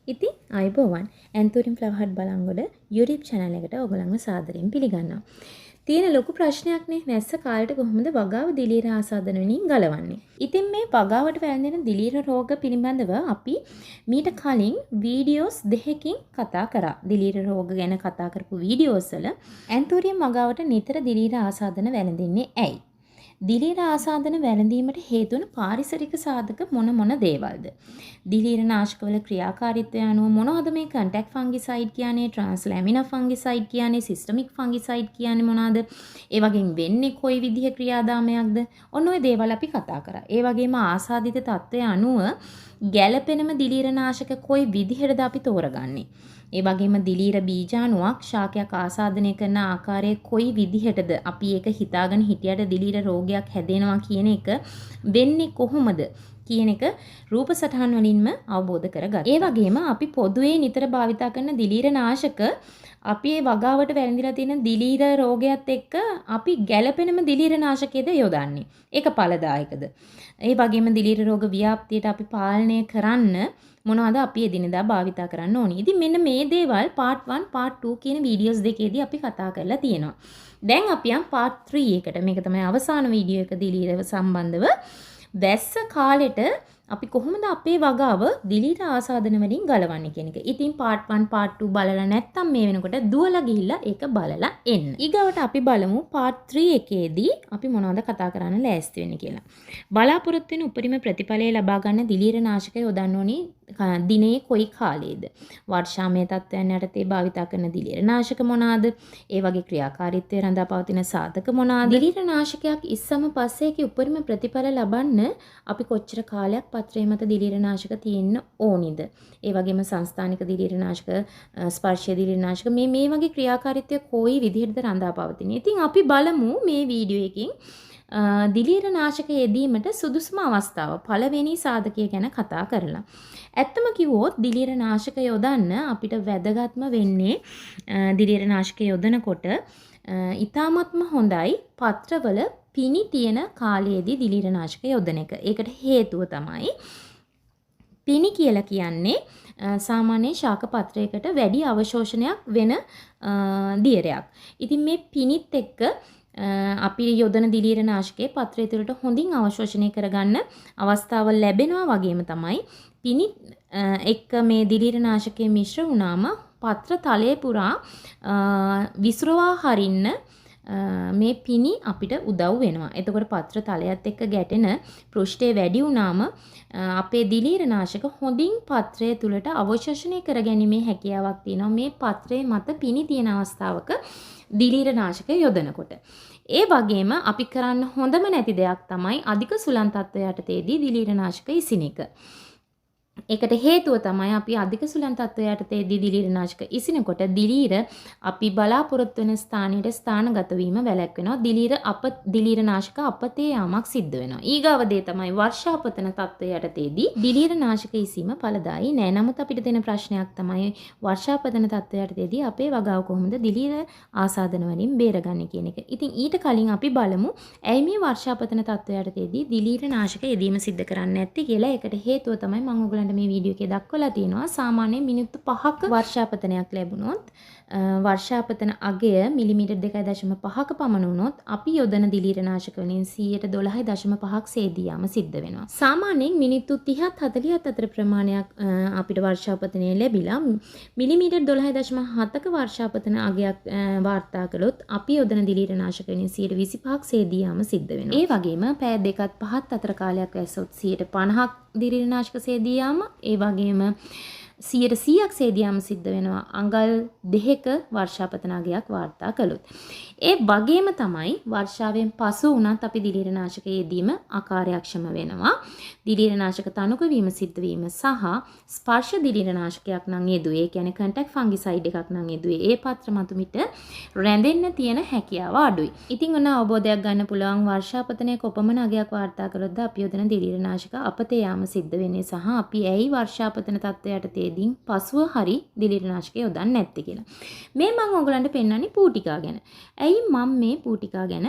ඉතින් අයබෝවන් anthurium flower hut Balangoda YouTube channel එකට ඔයගොල්ලන්ව සාදරයෙන් පිළිගන්නවා. තියෙන ලොකු ප්‍රශ්නයක්නේ වැස්ස කාලයට කොහොමද වගාව දිලීර ආසාදන වලින් ගලවන්නේ. ඉතින් මේ වගාවට වැළඳෙන දිලීර රෝග පිළිබඳව අපි මීට කලින් වීඩියෝස් දෙකකින් කතා කරා. දිලීර රෝග ගැන කතා කරපු වීඩියෝස් වල ඇන්තෝරියම් වගාවට නිතර දිලීර ආසාදන වැළඳෙන්නේ ඇයි? දිලීර ආසාදන වැළඳීමට හේතු වන පාරිසරික සාධක මොන දේවල්ද? දිලීර නාශකවල ක්‍රියාකාරීත්වය අනුව මොනවද මේ කන්ටැක්ට් ෆංගිසයිඩ් කියන්නේ, ට්‍රාන්ස්ලැමිනා ෆංගිසයිඩ් කියන්නේ, සිස්ටමික් ෆංගිසයිඩ් කියන්නේ මොනවාද? ඒ වගේම වෙන්නේ කොයි විදිහේ ක්‍රියාදාමයක්ද? ඔන්න ඔය දේවල් අපි කතා කරා. ඒ වගේම ආසාදිත තත්ත්වය අනුව ගැළපෙනම දිලීර නාශක කොයි විදිහටද අපි තෝරගන්නේ? ඒ වගේම දිලීර බීජාණුවක් ශාකයක් ආසාදනය කරන ආකාරය කොයි විදිහටද අපි ඒක හිතාගෙන හිටියට දිලීර රෝගයක් හැදෙනවා කියන එක වෙන්නේ කොහොමද කියන එක රූප සටහන් වලින්ම අවබෝධ කරගන්න. ඒ වගේම අපි පොදුවේ නිතර භාවිතා කරන දිලීර නාශක අපි ඒ වගාවට වැළඳිලා තියෙන දිලීර රෝගයත් එක්ක අපි ගැළපෙනම දිලීර නාශකයේද යොදන්නේ. ඒක ඵලදායකද? ඒ වගේම දිලීර රෝග ව්‍යාප්තියට අපි පාලනය කරන්න මොනවද අපි එදිනෙදා භාවිතා කරන්න ඕනේ. ඉතින් මෙන්න මේ දේවල් part 1 part 2 කියන වීඩියෝස් දෙකේදී අපි කතා කරලා තියෙනවා. දැන් අපි යම් part 3 එකට. මේක තමයි අවසාන වීඩියෝ එක දිලීරව සම්බන්ධව. වැස්ස කාලෙට අපි කොහොමද අපේ වගාව දිලීර ආසාදන වලින් ගලවන්නේ කියන එක. ඉතින් part 1 part 2 බලලා නැත්තම් මේ වෙනකොට දුවලා ගිහිල්ලා ඒක බලලා එන්න. ඊගවට අපි බලමු part 3 එකේදී අපි මොනවද කතා කරන්න ලෑස්ති වෙන්නේ කියලා. බලාපොරොත්තු වෙන උපරිම ප්‍රතිඵලය ලබා ගන්න දිලීර නාශක යොදන්න ඕනි දිනේ කොයි කාලයේද? වර්ෂාමය තත්ත්වයන් යටතේ භාවිතා කරන දිලීර නාශක මොනවාද? ඒ වගේ ක්‍රියාකාරීත්වය රඳා පවතින සාධක මොනවාද? දිලීර නාශකයක් ඉස්සම පස්සේ ඒකේ උපරිම ප්‍රතිඵල ලබන්න අපි කොච්චර කාලයක් පත්‍රයේ මත දිලීර නාශක තියෙන්න ඕනිද? ඒ වගේම සංස්ථානික දිලීර නාශක, ස්පර්ශීය දිලීර නාශක මේ වගේ ක්‍රියාකාරීත්වය කොයි විදිහටද රඳා පවතින්නේ? ඉතින් අපි බලමු මේ වීඩියෝ එකකින් දිලීර නාශක යෙදීමට සුදුසුම අවස්ථාව පළවෙනි සාධකය ගැන කතා කරලා. ඇත්තම කිව්වොත් දිලීර නාශක යොදන්න අපිට වැදගත්ම වෙන්නේ දිලීර නාශක යොදනකොට ඊ타මත්ම හොඳයි පත්‍රවල පිනි තියෙන කාලයේදී දිලීර නාශක යොදන එක. ඒකට හේතුව තමයි පිනි කියලා කියන්නේ සාමාන්‍ය ශාක පත්‍රයකට වැඩි අවශෝෂණයක් වෙන දියරයක්. ඉතින් මේ පිනිත් එක්ක අපි යොදන දිලීර නාශකයේ පත්‍රය තුළට හොඳින් අවශෝෂණය කරගන්න අවස්ථාව ලැබෙනවා වගේම තමයි පිනි එක්ක මේ දිලීර නාශකයේ මිශ්‍ර වුණාම පත්‍ර තලයේ පුරා විසිරවා හරින්න මේ පිනි අපිට උදව් වෙනවා. එතකොට පත්‍ර තලයත් එක්ක ගැටෙන පෘෂ්ඨය වැඩි වුණාම අපේ දිලීර නාශක හොඳින් පත්‍රය තුළට අවශෝෂණය කරගැනීමේ හැකියාවක් තියෙනවා මේ පත්‍රයේ මත පිනි තියෙන අවස්ථාවක දිලීර නාශක යොදනකොට. ඒ වගේම අපි කරන්න හොඳම නැති දෙයක් තමයි අධික සුළං තත්ත්වය යටතේදී දිලීර නාශක ඉසින එක. ඒකට හේතුව තමයි අපි අධික සුළං තත්ත්වය යටතේදී දිලීර නාශක ඉසිනකොට දිලීර අපි බලාපොරොත්තු වෙන ස්ථානයට ස්ථානගත වීම වැළැක්වෙනවා. දිලීර නාශක අපතේ යාමක් සිද්ධ වෙනවා. ඊගාව දේ තමයි වර්ෂාපතන තත්ත්වය යටතේදී දිලීර නාශක ඉසීම ඵලදායී නෑ. නමුත් අපිට තියෙන ප්‍රශ්නයක් තමයි වර්ෂාපතන තත්ත්වය යටතේදී අපේ වගාව කොහොමද දිලීර ආසාදන වලින් බේරගන්නේ කියන එක. ඉතින් ඊට කලින් අපි බලමු ඇයි මේ වර්ෂාපතන තත්ත්වය යටතේදී දිලීර නාශක යෙදීම සිද්ධ කරන්නේ නැත්තේ කියලා. ඒකට හේතුව තමයි මම ඔයගලන්ට මේ වීඩියෝ එකේ දක්වලා තියෙනවා. සාමාන්‍යයෙන් මිනිත්තු 5ක වර්ෂාපතනයක් ලැබුණොත් වර්ෂාපතන අගය මිලිමීටර් 2.5ක පමණ වුණොත් අපි යොදන දිලීර නාශක වලින් 12.5ක් සේදී යාම සිද්ධ වෙනවා. සාමාන්‍යයෙන් මිනිත්තු 30ත් 40ත් අතර ප්‍රමාණයක් අපිට වර්ෂාපතනය ලැබිලා මිලිමීටර් 12.7ක වර්ෂාපතන අගයක් වාර්තා කළොත් අපි යොදන දිලීර නාශක වලින් 25ක් සේදී යාම සිද්ධ වෙනවා. ඒ වගේම පැය 2ත් 5ත් අතර කාලයක් වැස්සොත් 50ක් දිලීර නාශක සේදී යාම ඒ වගේම 100ක් සේදියාම සිද්ධ වෙනවා අඟල් 2ක වර්ෂාපතන අගයක් වාර්තා කළොත්. ඒ වගේම තමයි වර්ෂාවෙන් පසු වුණත් අපි දිලීර නාශක යෙදීම අකාර්යක්ෂම වෙනවා. දිලීර නාශක තනුක වීම සිද්ධ වීම සහ ස්පර්ශ දිලීර නාශකයක් නම් යෙදුවේ. ඒ කියන්නේ කන්ටැක්ට් ෆංගිසයිඩ් එකක් නම් යෙදුවේ. ඒ පත්‍ර මතුමිට රැඳෙන්න තියෙන හැකියාව අඩුයි. ඉතින් ඔන්න අවබෝධයක් ගන්න පුළුවන් වර්ෂාපතනයේ කොපමණ අගයක් වාර්තා කළොත්ද අපි යොදන දිලීර නාශක අපතේ යාම සිද්ධ වෙන්නේ සහ අපි ඇයි වර්ෂාපතන තත්ත්වයට පත්‍රයේදී පසුව හරි දිලීරනාශක යොදන්නේ නැත්තේ කියලා. මේ මම ඔයගලන්ට පෙන්වන්නේ පූටිකා ගැන. ඇයි මම මේ පූටිකා ගැන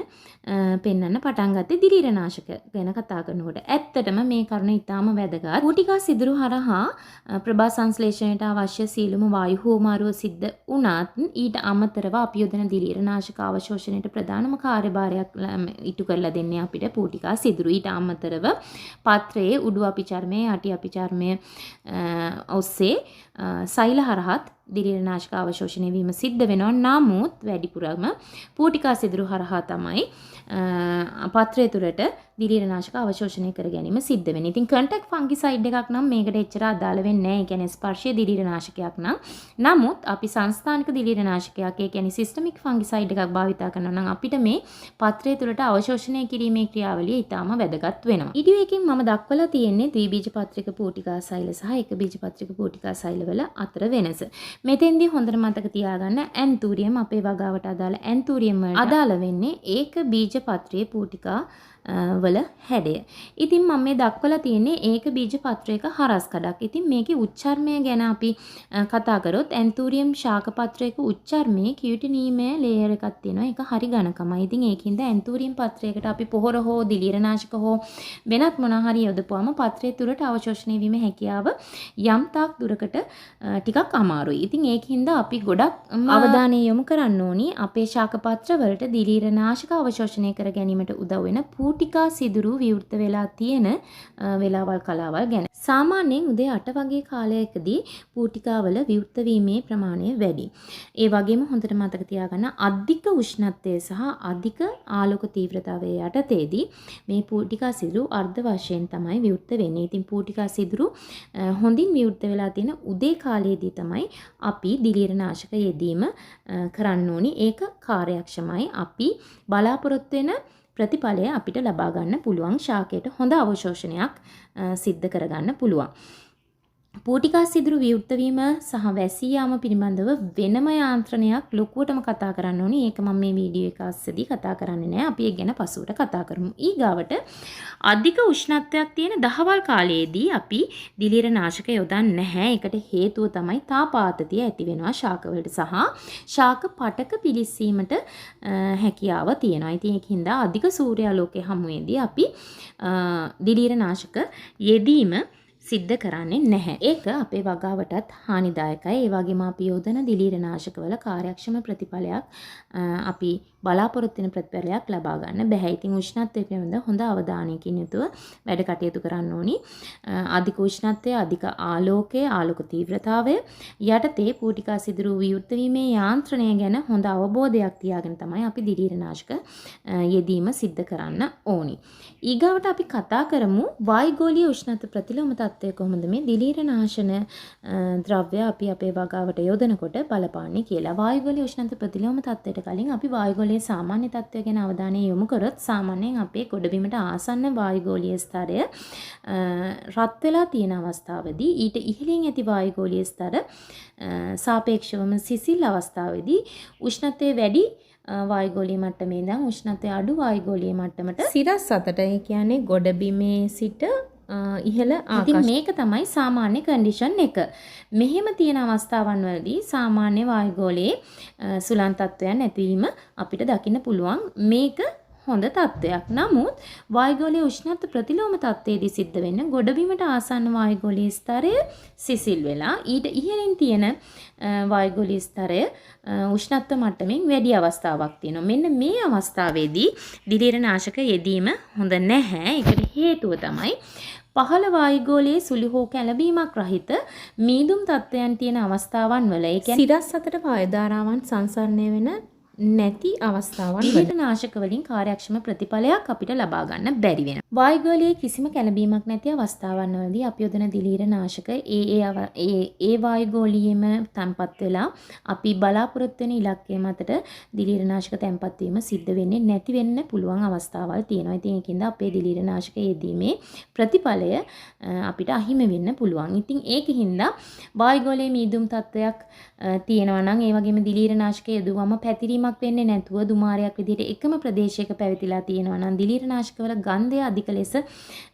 පෙන්වන්න පටන් ගත්තේ දිලීරනාශක ගැන කතා කරනකොට. ඇත්තටම මේ කරුණ ඊටාම වැදගත්. පූටිකා සිදුරු හරහා ප්‍රභා සංශ්ලේෂණයට අවශ්‍ය සීලම වායු හුවමාරුව සිද්ධ වුණත් ඊට අමතරව අපි යොදන දිලීරනාශක අවශෝෂණයට ප්‍රධානම කාර්යභාරයක් ඉටු කරලා දෙන්නේ අපිට පූටිකා සිදුරු. ඊට අමතරව පත්‍රයේ උඩු අපිචර්මයේ යටි අපිචර්මයේ ඔස්සේ සෛල හරහත් දිලීරනාශක අවශෝෂණය වීම සිද්ධ වෙනවා. නමුත් වැඩිපුරම පූටිකා සිදුරු හරහා තමයි පත්‍රය තුළට දිලීරනාශක අවශෝෂණය කර ගැනීම සිද්ධ වෙන්නේ. ඉතින් කන්ටැක්ට් ෆංගිසයිඩ් එකක් නම් මේකට එච්චර අදාළ වෙන්නේ නැහැ. ඒ කියන්නේ ස්පර්ශීය දිලීරනාශකයක් නම්. නමුත් අපි සංස්ථානික දිලීරනාශකයක්, ඒ කියන්නේ සිස්ටමික් ෆංගිසයිඩ් එකක් භාවිතා කරනවා නම් අපිට මේ පත්‍රය තුළට අවශෝෂණය කිරීමේ ක්‍රියාවලිය ඊටාම වැදගත් වෙනවා. වීඩියෝ එකකින් මම දක්වලා තියෙන්නේ ද්විබීජ පත්‍රික පූටිකා සෛල සහ එක බීජ පත්‍රික පූටිකා සෛලවල අතර වෙනස. මෙතෙන්දී හොඳට මතක තියාගන්න ඇන්තූරියම් අපේ වගාවට අදාළ ඇන්තූරියම් වලට අදාළ වෙන්නේ ඒක බීජ පත්‍රයේ පූටිකා වල හැඩය. ඉතින් මම මේ දක්වලා තියෙන්නේ ඒක බීජ පත්‍රයක හරස් කඩක්. ඉතින් මේකේ උච්චර්මය ගැන අපි කතා කරොත් ඇන්තූරියම් ශාක පත්‍රයක උච්චර්මයේ කියුටිනීමේ ලේයර් එකක් තියෙනවා. ඒක හරි ඝනකමයි. ඉතින් ඒකින්ද ඇන්තූරියම් පත්‍රයකට අපි පොහොර හෝ දිලීරනාශක හෝ වෙනත් මොනවා හරි යොදපුවම පත්‍රය තුළට අවශෝෂණය වීමේ හැකියාව යම් තාක් දුරකට ටිකක් අමාරුයි. ඉතින් ඒකින්ද අපි ගොඩක් අවධානය යොමු කරන්න ඕනි අපේ ශාක පත්‍ර වලට දිලීරනාශක අවශෝෂණය කර ගැනීමට උදව් වෙන පූටිකා සිදුරු විවෘත වෙලා තියෙන වෙලාවල් කලාවල් ගැන. සාමාන්‍යයෙන් උදේ 8 වගේ කාලයකදී පූටිකාවල විවෘත වීමේ ප්‍රමාණය වැඩි. ඒ වගේම හොඳට මතක තියාගන්න අධික උෂ්ණත්වය සහ අධික ආලෝක තීව්‍රතාවය යටතේදී මේ පූටිකා සිදුරු අර්ධ වශයෙන් තමයි විවෘත වෙන්නේ. ඉතින් පූටිකා සිදුරු හොඳින් විවෘත වෙලා තියෙන උදේ කාලයේදී තමයි අපි දිලීරනාශක යෙදීම කරන්න ඕනි. ඒක කාර්යක්ෂමයි. අපි බලාපොරොත්තු වෙන ප්‍රතිඵලය අපිට ලබා ගන්න පුළුවන්. ශාකයට හොඳ අවශෝෂණයක් සිද්ධ කරගන්න පුළුවන්. පූටිකා සිදුරු විවෘත වීම සහ වැසී යාම පිළිබඳව වෙනම යාන්ත්‍රණයක් ලොකුවටම කතා කරන්න ඕනේ. ඒක මම මේ වීඩියෝ එක අස්සදී කතා කරන්නේ නැහැ. අපි ඒක ගැන පසුවට කතා කරමු. ඊගාවට අධික උෂ්ණත්වයක් තියෙන දහවල් කාලයේදී අපි දිලීරනාශක යොදන්නේ නැහැ. ඒකට හේතුව තමයි තාපාතතිය ඇති වෙනවා ශාකවලට සහ ශාක පටක පිලිස්සීමට හැකියාව තියෙනවා. ඉතින් ඒකින්ද අධික සූර්යාලෝකයේ හමුවේදී අපි දිලීරනාශක යෙදීම සිද්ධ කරන්නේ නැහැ. ඒක අපේ වගාවටත් හානිදායකයි. ඒ වගේම අපි යොදන දිලීරනාශකවල කාර්යක්ෂම ප්‍රතිඵලයක් අපි බලාපොරොත්තු වෙන ප්‍රතිඵලයක් ලබා ගන්න බැහැ. ඉතින් උෂ්ණත්වය පිළිබඳ හොඳ අවධානයකින් යුතුව වැඩ කටයුතු කරන්න ඕනි. අධික උෂ්ණත්වය, අධික ආලෝකය, ආලෝක තීව්‍රතාවය යටතේ පූටිකා සිදුරු විවෘත වීමේ යාන්ත්‍රණය ගැන හොඳ අවබෝධයක් තියාගෙන තමයි අපි දිලීරනාශක යෙදීම සිද්ධ කරන්න ඕනි. ඊගාවට අපි කතා කරමු වායුගෝලීය උෂ්ණත්ව ප්‍රතිලෝම තත්ත්වය කොහොමද මේ දිලීරනාශන ද්‍රව්‍ය අපි අපේ වගාවට යොදනකොට බලපාන්නේ කියලා. වායුගෝලීය උෂ්ණත්ව ප්‍රතිලෝම තත්ත්වයට කලින් අපි වායුගෝලීය සාමාන්‍ය තත්ත්වය ගැන අවධානය යොමු කරොත් සාමාන්‍යයෙන් අපේ ගොඩබිමට ආසන්න වායුගෝලීය ස්තරය රත් වෙලා තියෙන අවස්ථාවේදී ඊට ඉහළින් ඇති වායුගෝලීය ස්තර සාපේක්ෂවම සිසිල් අවස්ථාවේදී උෂ්ණත්වය වැඩි වායුගෝලීය මට්ටමේ ඉඳන් උෂ්ණත්වය අඩු වායුගෝලීය මට්ටමට සිරස් අතට ඒ කියන්නේ ගොඩබිමේ සිට ඉහළ ආකාශ. ඉතින් මේක තමයි සාමාන්‍ය කන්ඩිෂන් එක. මෙහෙම තියෙන අවස්ථාවන් වලදී සාමාන්‍ය වායුගෝලයේ සුළං තත්ත්වයන් ඇතිවීම අපිට දකින්න පුළුවන්. මේක හොඳ තත්ත්වයක්. නමුත් වායුගෝලීය උෂ්ණත්ව ප්‍රතිලෝම තත්ත්වයේදී සිද්ධ වෙන ගොඩබිමට ආසන්න වායුගෝලීය ස්තරය සිසිල් වෙලා ඊට ඉහළින් තියෙන වායුගෝලීය ස්තරය උෂ්ණත්ව මට්ටමින් වැඩි අවස්ථාවක් තියෙනවා. මෙන්න මේ අවස්ථාවේදී දිලීරනාශක යෙදීම හොඳ නැහැ. ඒකට හේතුව තමයි පහළ වායුගෝලයේ සුළු හෝ කැළඹීමක් රහිත මීදුම් තත්ත්වයන් තියෙන අවස්ථාවන් වල ඒ කියන්නේ සිරස් අතට වායු ධාරාවන් සංසරණය වෙන නැති අවස්ථාවන් දිලීරනාශක වලින් කාර්යක්ෂම ප්‍රතිඵලයක් අපිට ලබා ගන්න බැරි වෙනවා. වායුගෝලයේ කිසිම කැළඹීමක් නැති අවස්ථාවන් වලදී අපි යොදන දිලීරනාශක ඒ වායුගෝලයේම තැන්පත් වෙලා අපි බලාපොරොත්තු වෙන ඉලක්කය මතට දිලීරනාශක තැන්පත් වීම සිද්ධ වෙන්නේ නැති වෙන්න පුළුවන් අවස්ථාවල් තියෙනවා. ඉතින් ඒකින්ද අපේ දිලීරනාශක යෙදීමේ ප්‍රතිඵලය අපිට අහිමි වෙන්න පුළුවන්. ඉතින් ඒකින්ද වායුගෝලයේ මීදුම් තත්ත්වයක් තියෙනවා නම් ඒ වගේම දිලීරනාශක යෙදුවම පැතිරීම කැළඹීමක් වෙන්නේ නැතුව දුමාරයක් විදිහට එකම ප්‍රදේශයක පැවතිලා තියෙනවා නම් දිලීරනාශකවල ගන්ධය අධික ලෙස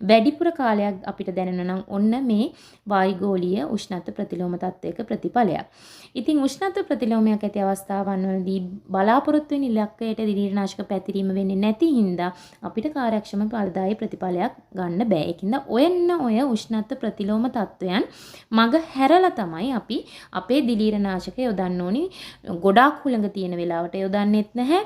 වැඩිපුර කාලයක් අපිට දැනෙනවා නම් ඔන්න මේ වායුගෝලීය උෂ්ණත්ව ප්‍රතිලෝම තත්ත්වයක ප්‍රතිඵලයක්. ඉතින් උෂ්ණත්ව ප්‍රතිලෝමයක් ඇති අවස්ථාවන් වලදී බලාපොරොත්තු වෙන ඉලක්කයට දිලීරනාශක පැතිරීම වෙන්නේ නැති හින්දා අපිට කාර්යක්ෂම ඵලදායී ප්‍රතිඵලයක් ගන්න බෑ. ඒකින්ද ඔය උෂ්ණත්ව ප්‍රතිලෝම තත්ත්වයන් මග හැරලා තමයි අපි අපේ දිලීරනාශක යොදන්න ඕනි. ගොඩාක් හුළඟ තියෙන වෙලාවට යොදන්නෙත් නැහැ.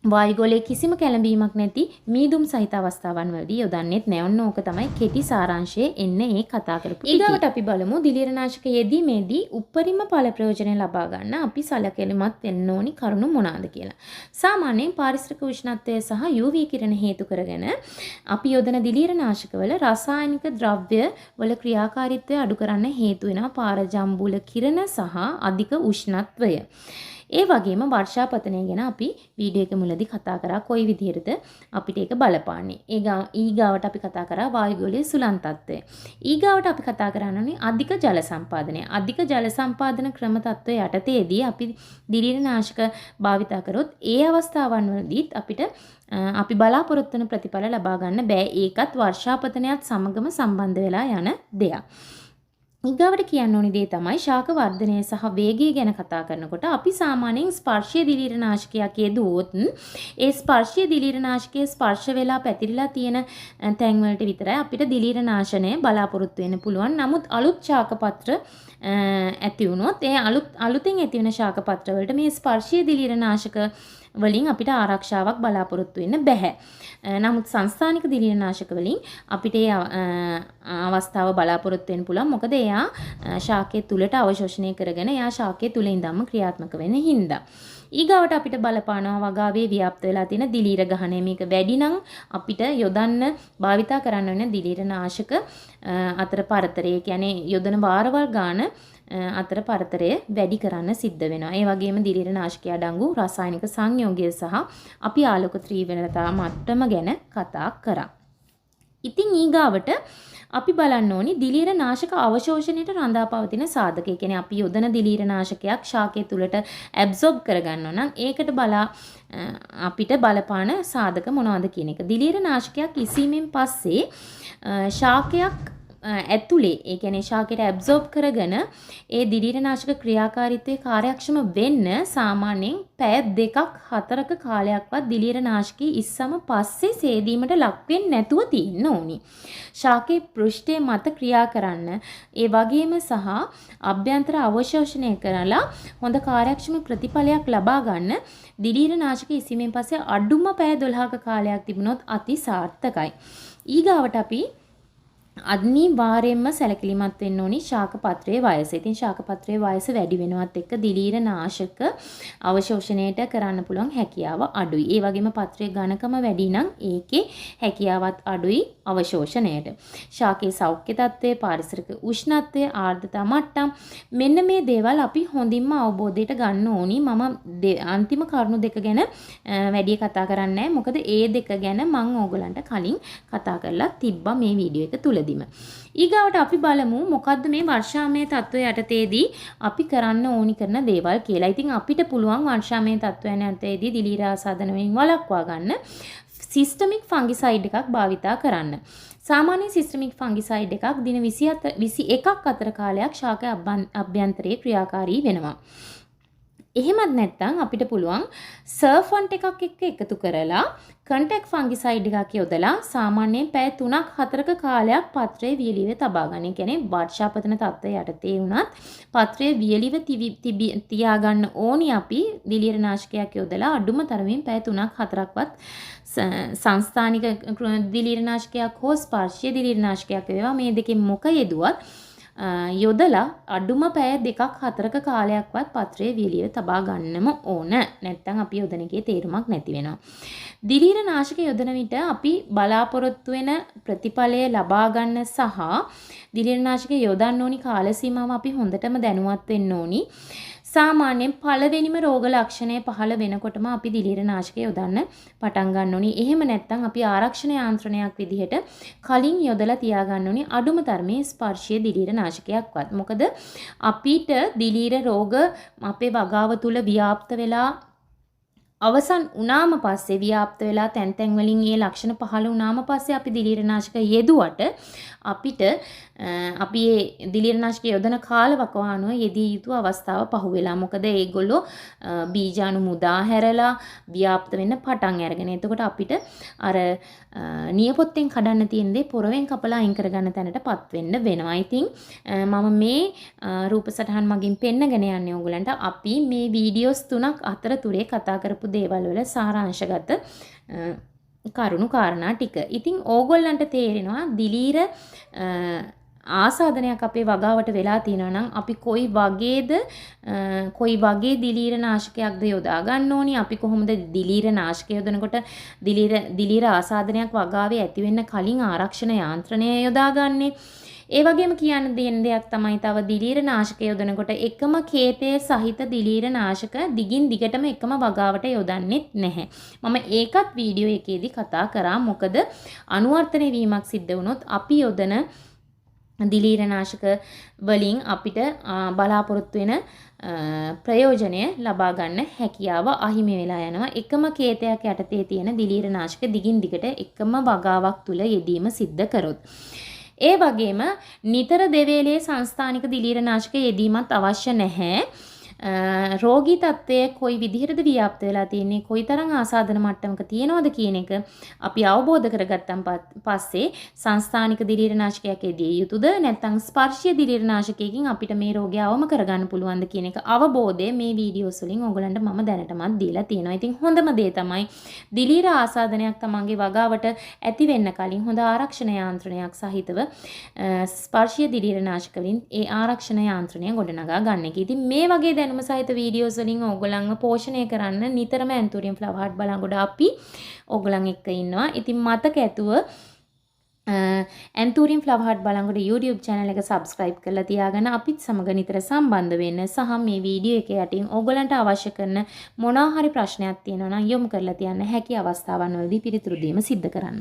වායුගෝලයේ කිසිම කැළඹීමක් නැති මීදුම් සහිත අවස්ථාවන් වලදී යොදන්නෙත් නැහැ. ඔන්න ඕක තමයි කෙටි සාරාංශයේ එන්නේ මේ කතා කරපු ටික. ඊගොට අපි බලමු දිලීරනාශක යෙදීමේදී උපරිම ඵල ප්‍රයෝජනය ලබා ගන්න අපි සලකැලිමත් වෙන්න ඕනි කරුණු මොනවාද කියලා. සාමාන්‍යයෙන් පාරිසරික උෂ්ණත්වය සහ UV කිරණ හේතු කරගෙන අපි යොදන දිලීරනාශකවල රසායනික ද්‍රව්‍ය වල ක්‍රියාකාරීත්වය අඩු කරන්න හේතු වෙනවා පාරජම්බුල කිරණ සහ අධික උෂ්ණත්වය. ඒ වගේම වර්ෂාපතනය ගැන අපි වීඩියෝ එක මුලදී කතා කරා කොයි විදිහටද අපිට ඒක බලපාන්නේ. ඊගාවට අපි කතා කරා වායුගෝලීය සුළං තත්ත්වය. ඊගාවට අපි කතා කරන්නේ අධික ජල සම්පාදනය. අධික ජල සම්පාදන ක්‍රම තත්ත්වය යටතේදී අපි දිලීරනාශක භාවිතා කරොත් ඒ අවස්ථාවන් වලදීත් අපිට අපි බලාපොරොත්තු වෙන ප්‍රතිඵල ලබා ගන්න බෑ. ඒකත් වර්ෂාපතනයත් සමගම සම්බන්ධ වෙලා යන දෙයක්. ඊගාවට කියන්න ඕනි දේ තමයි ශාක වර්ධනය සහ වේගය ගැන කතා කරනකොට අපි සාමාන්‍යයෙන් ස්පර්ශීය දිලීරනාශකයක් යෙදුවොත් ඒ ස්පර්ශීය දිලීරනාශකයේ ස්පර්ශ වෙලා පැතිරිලා තියෙන තැන් වලට විතරයි අපිට දිලීරනාශනය බලාපොරොත්තු වෙන්න පුළුවන්. නමුත් අලුත් ශාක පත්‍ර ඇති වුණොත් ඒ අලුතින් ඇති වෙන ශාක පත්‍ර වලට මේ ස්පර්ශීය දිලීරනාශක වලින් අපිට ආරක්ෂාවක් බලාපොරොත්තු වෙන්න බෑ. නමුත් සංස්ථානික දිලීරනාශක වලින් අපිට අවස්ථාව බලාපොරොත්තු වෙන්න පුළුවන්. මොකද එයා ශාකයේ තුලට අවශෝෂණය කරගෙන එයා ශාකයේ තුල ඉඳන්ම ක්‍රියාත්මක වෙන හින්දා. ඊගාවට අපිට බලපානවා වගාවේ ව්‍යාප්ත වෙලා තියෙන දිලීර ගහණය. මේක වැඩි නම් අපිට යොදන්න භාවිතා කරන්න වෙන දිලීරනාශක අතර පරතරය කියන්නේ යොදන වාරවල් ගාන අතර පරතරය වැඩි කරන්න සිද්ධ වෙනවා. ඒ වගේම දිලීරනාශකය අඩංගු රසායනික සංයෝගය සහ අපි ආලෝක ත්‍රිවණතා මට්ටම ගැන කතා කරා. ඉතින් ඊගාවට අපි බලන්න ඕනි දිලීරනාශක අවශෝෂණයට රඳා පවතින සාධක. ඒ කියන්නේ අපි යොදන දිලීරනාශකයක් ශාකයේ තුලට ඇබ්සෝබ් කරගන්නවා නම් ඒකට අපිට බලපාන සාධක මොනවද කියන එක. දිලීරනාශකයක් ඉසීමෙන් පස්සේ ශාකයක් ඇතුලේ ඒ කියන්නේ ශාකයට ඇබ්සෝබ් කරගෙන ඒ දිලීරනාශක ක්‍රියාකාරීත්වයේ කාර්යක්ෂම වෙන්න සාමාන්‍යයෙන් පැය 2-4ක කාලයක්වත් දිලීරනාශකී ඉස්සම පස්සේ සේදීමට ලක් වෙන්නේ නැතුව තියෙන්න ඕනි. ශාකයේ පෘෂ්ඨය මත ක්‍රියා කරන්න ඒ වගේම සහ අභ්‍යන්තර අවශෝෂණය කරලා හොඳ කාර්යක්ෂම ප්‍රතිඵලයක් ලබා ගන්න දිලීරනාශක ඉසීමෙන් පස්සේ අඩුම පැය 12ක කාලයක් තිබුණොත් අති සාර්ථකයි. ඊගාවට අපි අනිවාර්යයෙන්ම සැලකිලිමත් වෙන්න ඕනි ශාක පත්‍රයේ වයස. ඉතින් ශාක පත්‍රයේ වයස වැඩි වෙනවත් එක්ක දිලීරනාශක අවශෝෂණයට කරන්න පුළුවන් හැකියාව අඩුයි. ඒ වගේම පත්‍රයේ ඝනකම වැඩි නම් ඒකේ හැකියාවත් අඩුයි අවශෝෂණයට. ශාකයේ සෞඛ්‍ය තත්ත්වය, පාරිසරික උෂ්ණත්වය, ආර්ද්‍රතා මට්ටම් මෙන්න මේ දේවල් අපි හොඳින්ම අවබෝධයට ගන්න ඕනි. මම අන්තිම කරුණු දෙක ගැන වැඩි කතා කරන්නේ නැහැ. මොකද ඒ දෙක ගැන මම ඕගලන්ට කලින් කතා කරලා තිබ්බා මේ වීඩියෝ එක තුලදී. ඊගාවට අපි බලමු මොකද්ද මේ වර්ෂාමය තත්ත්වය යටතේදී අපි කරන්න ඕනි කරන දේවල් කියලා. ඉතින් අපිට පුළුවන් වර්ෂාමය තත්ත්වයන් යටතේදී දිලීර ආසාදන වලින් වළක්වා ගන්න සිස්ටමික් ෆංගිසයිඩ් එකක් භාවිතා කරන්න. සාමාන්‍ය සිස්ටමික් ෆංගිසයිඩ් එකක් දින 21ක් අතර කාලයක් ශාක අභ්‍යන්තරයේ ක්‍රියාකාරී වෙනවා. එහෙමත් නැත්නම් අපිට පුළුවන් සර්ෆන්ට් එකක් එක්ක එකතු කරලා කන්ටැක්ට් ෆංගිසයිඩ් එකක් යොදලා සාමාන්‍යයෙන් පැය 3-4ක කාලයක් පත්‍රයේ වියලිවේ තබා ගන්න. ඒ කියන්නේ වර්ෂාපතන තත්ත්වය යටතේ වුණත් පත්‍රයේ වියලිව තියාගන්න ඕනි අපි දිලීරනාශකයක් යොදලා අඩුම තරමින් පැය 3-4ක්වත් සංස්ථානික දිලීරනාශකයක් හෝ ස්පර්ශීය දිලීරනාශකයක් වේවා මේ දෙකෙන් මොක යෙදුවත් යොදලා අඩුම පැය 2-4ක කාලයක්වත් පත්‍රයේ වියලිය තබා ගන්නම ඕන. නැත්නම් අපි යොදන එකේ තේරුමක් නැති වෙනවා. දිලීරනාශක යොදන විට අපි බලාපොරොත්තු වෙන ප්‍රතිඵලය ලබා ගන්න සහ දිලීරනාශක යොදන්න ඕනි කාල සීමාව අපි හොඳටම දැනුවත් වෙන්න ඕනි. සාමාන්‍යයෙන් පළවෙනිම රෝග ලක්ෂණය පහළ වෙනකොටම අපි දිලීරනාශකය යොදන්න පටන් ගන්න ඕනි. එහෙම නැත්නම් අපි ආරක්ෂණ යාන්ත්‍රණයක් විදිහට කලින් යොදලා තියාගන්න ඕනි අඩුම තරමේ ස්පර්ශීය දිලීරනාශකයක්වත්. මොකද අපිට දිලීර රෝග අපේ වගාව තුල ව්‍යාප්ත වෙලා අවසන් වුණාම පස්සේ ව්‍යාප්ත වෙලා තැන් තැන් වලින් මේ ලක්ෂණ පහළ වුණාම පස්සේ අපි දිලීරනාශක යෙදුවට අපිට අපි මේ දිලීරනාශක යොදන කාලවකවානුව යෙදිය යුතු අවස්ථාව පහුවෙලා. මොකද ඒගොල්ලෝ බීජාණු මුදා හැරලා ව්‍යාප්ත වෙන්න පටන් අරගෙන. එතකොට අපිට අර නියපොත්තෙන් කඩන්න තියෙන දේ පොරවෙන් කපලා අයින් කරගන්න තැනටපත් වෙන්න වෙනවා. ඉතින් මම මේ රූප සටහන් මගින් පෙන්නගෙන යන්නේ ඕගලන්ට අපි මේ වීඩියෝස් 3ක් අතරතුරේ කතා කරපු දේවල් වල සාරාංශගත කරුණු කාරණා ටික. ඉතින් ඕගොල්ලන්ට තේරෙනවා දිලීර ආසාදනයක් අපේ වගාවට වෙලා තියෙනවා නම් අපි කොයි වගේ දිලීර නාශකයක්ද යොදා ගන්න ඕනි, අපි කොහොමද දිලීර නාශකය යොදනකොට දිලීර ආසාදනයක් වගාවේ ඇති වෙන්න කලින් ආරක්ෂණ යාන්ත්‍රණය යොදාගන්නේ. ඒ වගේම කියන්න දෙන දෙයක් තමයි තව දිලීර නාශක යොදනකොට එකම කේතයේ සහිත දිලීර නාශක දිගින් දිගටම එකම වගාවට යොදන්නෙත් නැහැ. මම ඒකත් වීඩියෝ එකේදී කතා කරා. මොකද අනුවර්තන වීමක් සිද්ධ වුණොත් අපි යොදන දිලීර නාශක වලින් අපිට බලාපොරොත්තු වෙන ප්‍රයෝජනය ලබා ගන්න හැකියාව අහිමි වෙලා යනවා. එකම කේතයක් යටතේ තියෙන දිලීර නාශක දිගින් දිගට එකම වගාවක් තුල යෙදීම සිද්ධ කරොත්. ඒ වගේම නිතර දෙවේලේ සංස්ථානික දිලීරනාශක යෙදීමත් අවශ්‍ය නැහැ. රෝගී තත්ත්වය කොයි විදිහටද ව්‍යාප්ත වෙලා තියෙන්නේ, කොයිතරම් ආසාදන මට්ටමක තියෙනවද කියන එක අපි අවබෝධ කරගත්තන් පස්සේ සංස්ථානික දිලීරනාශකයක් යෙදිය යුතුද නැත්නම් ස්පර්ශීය දිලීරනාශකයකින් අපිට මේ රෝගය අවම කරගන්න පුළුවන්ද කියන එක අවබෝධය මේ වීඩියෝස් වලින් ඔයගලන්ට මම දැනටමත් දීලා තියෙනවා. ඉතින් හොඳම දේ තමයි දිලීර ආසාදනයක් තමන්ගේ වගාවට ඇති වෙන්න කලින් හොඳ ආරක්ෂණ යාන්ත්‍රණයක් සහිතව ස්පර්ශීය දිලීරනාශක වලින් ඒ ආරක්ෂණ යාන්ත්‍රණය ගොඩනගා ගන්න එක. ඉතින් මේ වගේ දැනුම සහිත වීඩියෝස් වලින් ඕගොල්ලන්ව පෝෂණය කරන්න නිතරම ඇන්තූරියම් ෆ්ලවර් හાર્ට් බලංගොඩ අපි ඕගොල්ලන් එක්ක ඉන්නවා. ඉතින් මතක ඇතුව anthurium flower heart Balangoda YouTube channel එක subscribe කරලා තියාගන්න අපිත් සමග නිතර සම්බන්ධ වෙන්න සහ මේ වීඩියෝ එක යටින් ඕගොල්ලන්ට අවශ්‍ය කරන මොනවා හරි ප්‍රශ්නයක් තියෙනවා නම් යොමු කරලා තියන්න හැකි අවස්ථාවන් වලදී පිළිතුරු දීම සිද්ධ කරන්න.